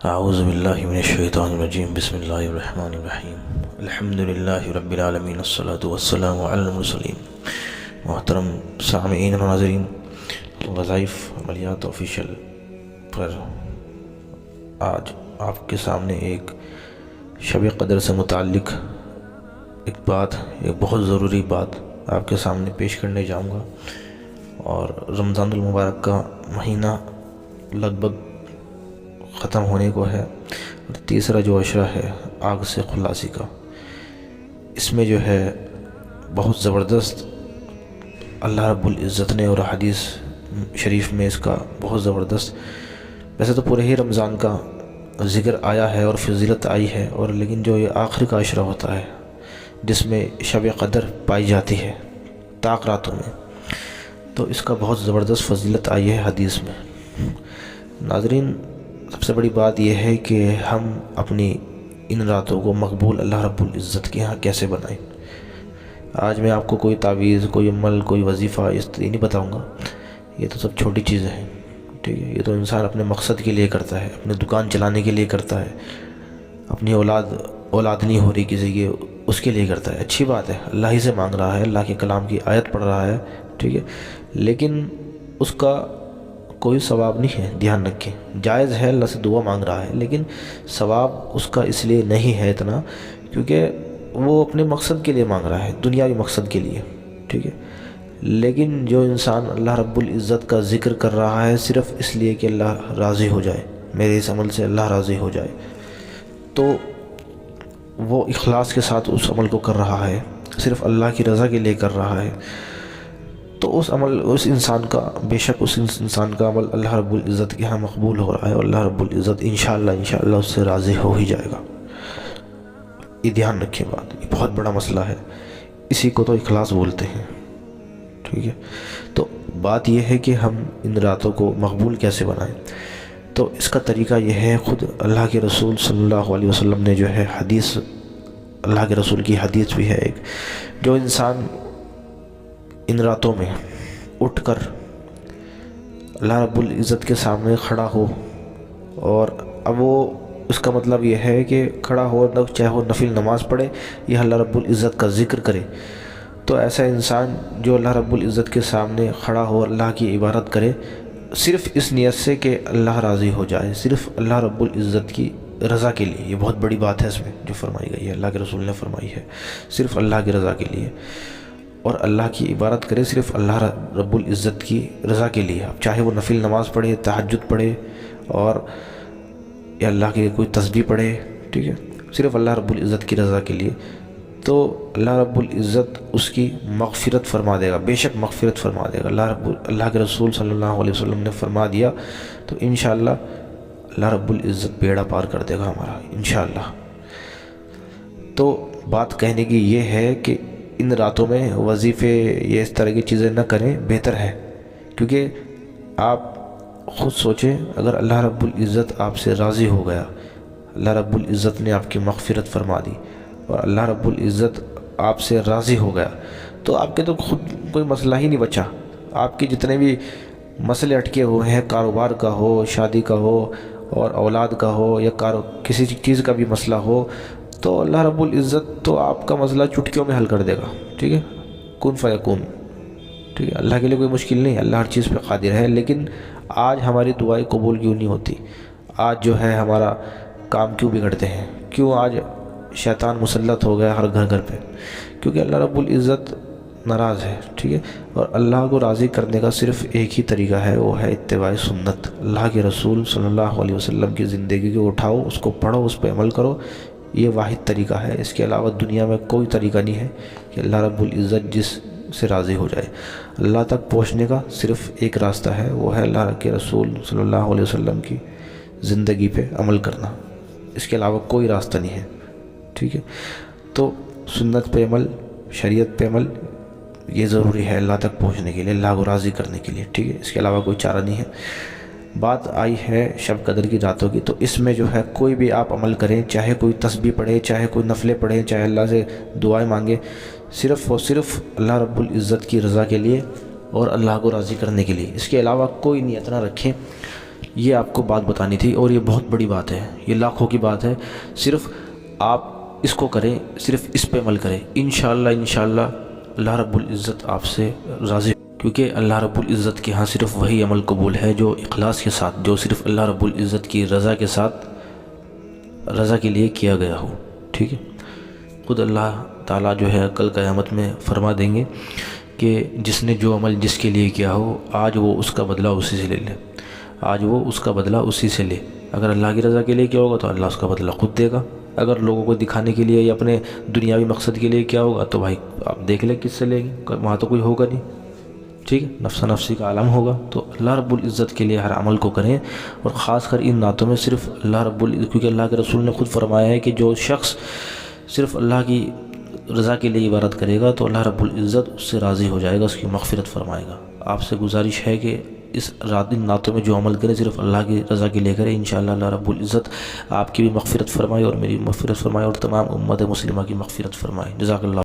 اعوذ باللہ من الشیطان الرجیم بسم اللہ الرحمن الرحیم الحمد للہ رب العالمین الصلاة والسلام علی المرسلین۔ محترم سامعین و ناظرین، وظائف عملیات آفیشیل پر آج آپ کے سامنے ایک شب قدر سے متعلق ایک بہت ضروری بات آپ کے سامنے پیش کرنے جاؤں گا۔ اور رمضان المبارک کا مہینہ لگ بھگ ختم ہونے کو ہے، اور تیسرا جو عشرہ ہے آگ سے خلاصی کا، اس میں جو ہے بہت زبردست اللہ رب العزت نے اور حدیث شریف میں اس کا بہت زبردست، ویسے تو پورے ہی رمضان کا ذکر آیا ہے اور فضیلت آئی ہے، اور لیکن جو یہ آخری کا عشرہ ہوتا ہے جس میں شب قدر پائی جاتی ہے طاق راتوں میں، تو اس کا بہت زبردست فضیلت آئی ہے حدیث میں۔ ناظرین، سب سے بڑی بات یہ ہے کہ ہم اپنی ان راتوں کو مقبول اللہ رب العزت کے ہاں کیسے بنائیں۔ آج میں آپ کو کوئی تعویذ، کوئی عمل، کوئی وظیفہ یہ نہیں بتاؤں گا، یہ تو سب چھوٹی چیزیں ہیں، ٹھیک ہے۔ یہ تو انسان اپنے مقصد کے لیے کرتا ہے، اپنے دکان چلانے کے لیے کرتا ہے، اپنی اولاد نہیں ہو رہی کسی کی، اس کے لیے کرتا ہے، اچھی بات ہے، اللہ ہی سے مانگ رہا ہے، اللہ کے کلام کی آیت پڑھ رہا ہے، ٹھیک ہے، لیکن اس کا کوئی ثواب نہیں ہے، دھیان رکھیں۔ جائز ہے، اللہ سے دعا مانگ رہا ہے، لیکن ثواب اس کا اس لیے نہیں ہے اتنا، کیونکہ وہ اپنے مقصد کے لیے مانگ رہا ہے، دنیاوی مقصد کے لیے، ٹھیک ہے۔ لیکن جو انسان اللہ رب العزت کا ذکر کر رہا ہے صرف اس لیے کہ اللہ راضی ہو جائے، میرے اس عمل سے اللہ راضی ہو جائے، تو وہ اخلاص کے ساتھ اس عمل کو کر رہا ہے، صرف اللہ کی رضا کے لیے کر رہا ہے، تو اس انسان کا بے شک اس انسان کا عمل اللہ رب العزت کے ہاں مقبول ہو رہا ہے، اور اللہ رب العزت انشاءاللہ اس سے راضی ہو ہی جائے گا۔ یہ دھیان رکھیں، بات یہ بہت بڑا مسئلہ ہے، اسی کو تو اخلاص بولتے ہیں، ٹھیک ہے۔ تو بات یہ ہے کہ ہم ان راتوں کو مقبول کیسے بنائیں، تو اس کا طریقہ یہ ہے، خود اللہ کے رسول صلی اللہ علیہ وسلم نے جو ہے حدیث، اللہ کے رسول کی حدیث بھی ہے ایک، جو انسان ان راتوں میں اٹھ کر اللہ رب العزت کے سامنے کھڑا ہو، اور اب وہ اس کا مطلب یہ ہے کہ کھڑا ہو، چاہے وہ نفل نماز پڑھے یا اللہ رب العزت کا ذکر کرے، تو ایسا انسان جو اللہ رب العزت کے سامنے کھڑا ہو، اللہ کی عبادت کرے صرف اس نیت سے کہ اللہ راضی ہو جائے، صرف اللہ رب العزت کی رضا کے لیے، یہ بہت بڑی بات ہے اس میں جو فرمائی گئی ہے، اللہ کے رسول نے فرمائی ہے، صرف اللہ کی رضا کے لیے، اور اللہ کی عبادت کرے صرف اللہ رب العزت کی رضا کے لیے، اب چاہے وہ نفل نماز پڑھے، تہجد پڑھے، اور یا اللہ کی کوئی تسبیح پڑھے، ٹھیک ہے، صرف اللہ رب العزت کی رضا کے لیے، تو اللہ رب العزت اس کی مغفرت فرما دے گا، بے شک مغفرت فرما دے گا۔ اللہ کے رسول صلی اللہ علیہ وسلم نے فرما دیا، تو انشاءاللہ اللہ رب العزت بیڑا پار کر دے گا ہمارا، انشاءاللہ۔ تو بات کہنے کی یہ ہے کہ ان راتوں میں وظیفے یہ اس طرح کی چیزیں نہ کریں، بہتر ہے، کیونکہ آپ خود سوچیں، اگر اللہ رب العزت آپ سے راضی ہو گیا، اللہ رب العزت نے آپ کی مغفرت فرما دی، اور اللہ رب العزت آپ سے راضی ہو گیا، تو آپ کے تو خود کوئی مسئلہ ہی نہیں بچا، آپ کے جتنے بھی مسئلے اٹکے ہوئے ہیں، کاروبار کا ہو، شادی کا ہو، اور اولاد کا ہو، یا کسی چیز کا بھی مسئلہ ہو، تو اللہ رب العزت تو آپ کا مسئلہ چٹکیوں میں حل کر دے گا، ٹھیک ہے، کن فیکون، ٹھیک ہے۔ اللہ کے لیے کوئی مشکل نہیں، اللہ ہر چیز پہ قادر ہے، لیکن آج ہماری دعائیں قبول کیوں نہیں ہوتی؟ آج جو ہے ہمارا کام کیوں بگڑتے ہیں؟ کیوں آج شیطان مسلط ہو گیا ہر گھر پہ؟ کیونکہ اللہ رب العزت ناراض ہے، ٹھیک ہے، اور اللہ کو راضی کرنے کا صرف ایک ہی طریقہ ہے، وہ ہے اتباع سنت، اللہ کے رسول صلی اللہ علیہ وسلم کی زندگی کو اٹھاؤ، اس کو پڑھو، اس پہ عمل کرو، یہ واحد طریقہ ہے، اس کے علاوہ دنیا میں کوئی طریقہ نہیں ہے کہ اللہ رب العزت جس سے راضی ہو جائے۔ اللہ تک پہنچنے کا صرف ایک راستہ ہے، وہ ہے اللہ کے رسول صلی اللہ علیہ وسلم کی زندگی پہ عمل کرنا، اس کے علاوہ کوئی راستہ نہیں ہے، ٹھیک ہے۔ تو سنت پہ عمل، شریعت پہ عمل، یہ ضروری ہے اللہ تک پہنچنے کے لیے، اللہ کو راضی کرنے کے لیے، ٹھیک ہے، اس کے علاوہ کوئی چارہ نہیں ہے۔ بات آئی ہے شب قدر کی راتوں کی، تو اس میں جو ہے کوئی بھی آپ عمل کریں، چاہے کوئی تسبیح پڑھے، چاہے کوئی نفلیں پڑھے، چاہے اللہ سے دعائیں مانگے، صرف اور صرف اللہ رب العزت کی رضا کے لیے اور اللہ کو راضی کرنے کے لیے، اس کے علاوہ کوئی نیت نہ رکھیں۔ یہ آپ کو بات بتانی تھی، اور یہ بہت بڑی بات ہے، یہ لاکھوں کی بات ہے، صرف آپ اس کو کریں، صرف اس پہ عمل کریں، انشاءاللہ اللہ رب العزت آپ سے راضی، کیونکہ اللہ رب العزت کے ہاں صرف وہی عمل قبول ہے جو اخلاص کے ساتھ، جو صرف اللہ رب العزت کی رضا کے ساتھ، رضا کے لیے کیا گیا ہو، ٹھیک ہے۔ خود اللہ تعالیٰ جو ہے کل قیامت میں فرما دیں گے کہ جس نے جو عمل جس کے لیے کیا ہو، آج وہ اس کا بدلہ اسی سے لے لے، آج وہ اس کا بدلہ اسی سے لے۔ اگر اللہ کی رضا کے لیے کیا ہوگا تو اللہ اس کا بدلہ خود دے گا، اگر لوگوں کو دکھانے کے لیے یا اپنے دنیاوی مقصد کے لیے کیا ہوگا تو بھائی آپ دیکھ لیں کس سے لیں گے، وہاں تو کوئی ہوگا نہیں، ٹھیک ہے، نفسا نفسی کا عالم ہوگا۔ تو اللہ رب العزت کے لیے ہر عمل کو کریں، اور خاص کر ان نعتوں میں صرف اللہ رب العزت، کیونکہ اللہ کے رسول نے خود فرمایا ہے کہ جو شخص صرف اللہ کی رضا کے لیے عبادت کرے گا تو اللہ رب العزت اس سے راضی ہو جائے گا، اس کی مغفرت فرمائے گا۔ آپ سے گزارش ہے کہ اس رات ان نعتوں میں جو عمل کرے صرف اللہ کی رضا کے لے کرے، انشاءاللہ اللہ رب العزت آپ کی بھی مغفرت فرمائے اور میری مغفرت فرمائے اور تمام امت مسلمہ کی مغفرت فرمائے۔ جزاک اللہ۔